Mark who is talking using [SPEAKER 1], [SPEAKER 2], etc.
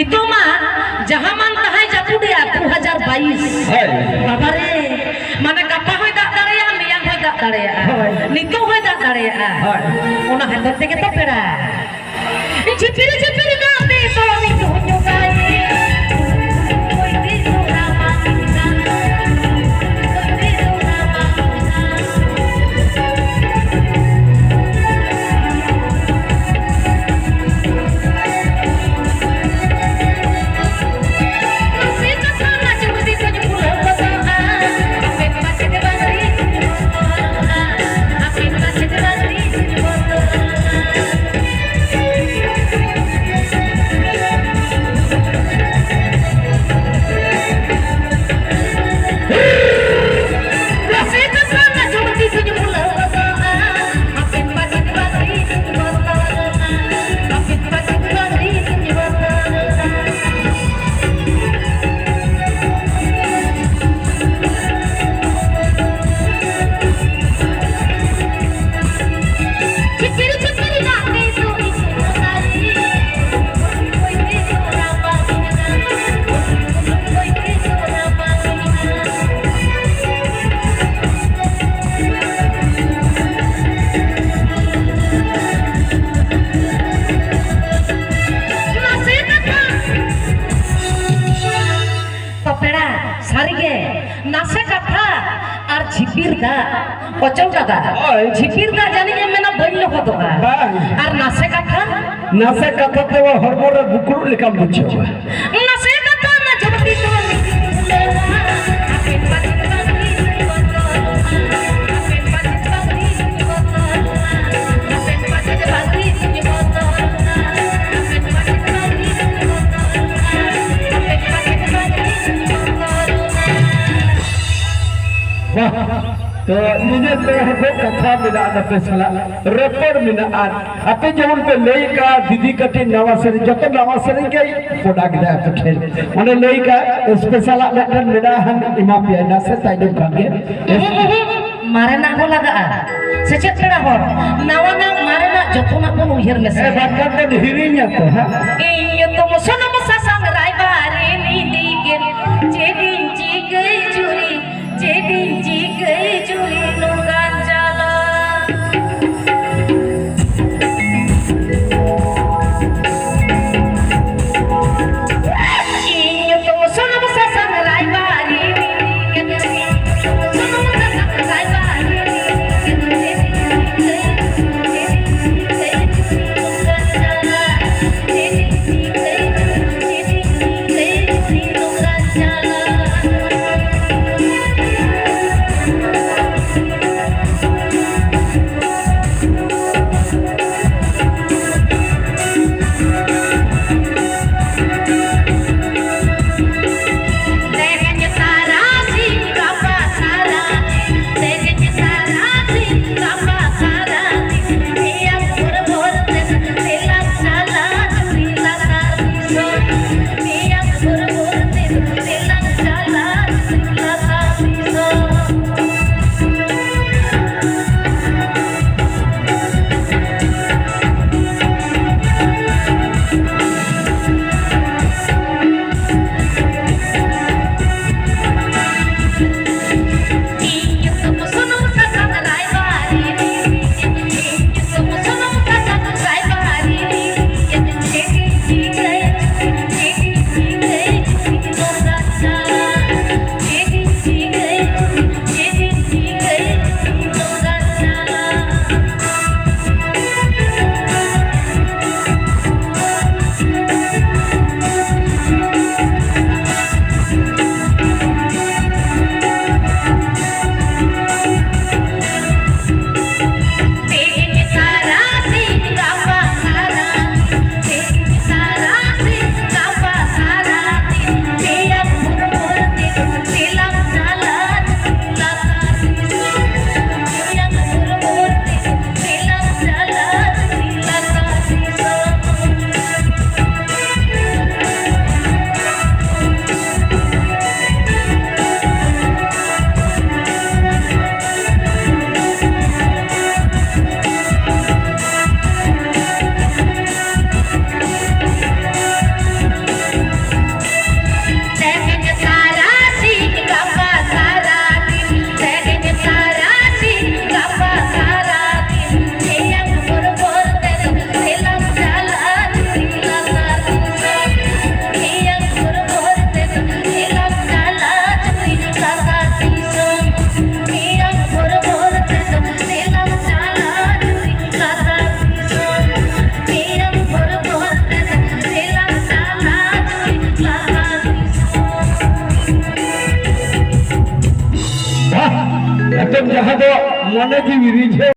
[SPEAKER 1] नितो मा जहां मान तहाय जापुदिया 2022 बाबा रे माने गापा होय दाग दाड़ेया मियां होय दाग दाड़ेया नितो होय दाग दाड़ेया ओना हांदर तेगे तो पेड़ा झिपिरी झिपिरी गाते तो नितो होयो गाय कोई भी सोना मांगना कोई भी सोना झिपिरदा जानी जे मेना बन लो तो आर नासे कथा ते वो हरमोर रे बुकुड़ लेका बुझो नासे कथा ना जबती तो तो निजे पे हबे कथा मिला न पे सला रपर मिना आर अपे जवन पे लई का दीदी कटी नवा सरी जतो नवा सरी के प्रोडक्ट दे तो खेल माने लई का स्पेशल लटन मिना हम इमा पे ना से ताइदो कागे मारे ना हो लगा से चेतड़ा हो नवा ना मारे ना जतो ना को उहिर में से बात करते हिरिnya तो हां ए तो मसना मसा संग राय बारे नी दीगे जेदिन जी गई चुरी जेदिन जी गई चुरी नुगान जाला ये तो सुन मसा संग राय बारे नी सुन मसा संग राय बारे नी एकदम जहाँ दो मने जी रिझे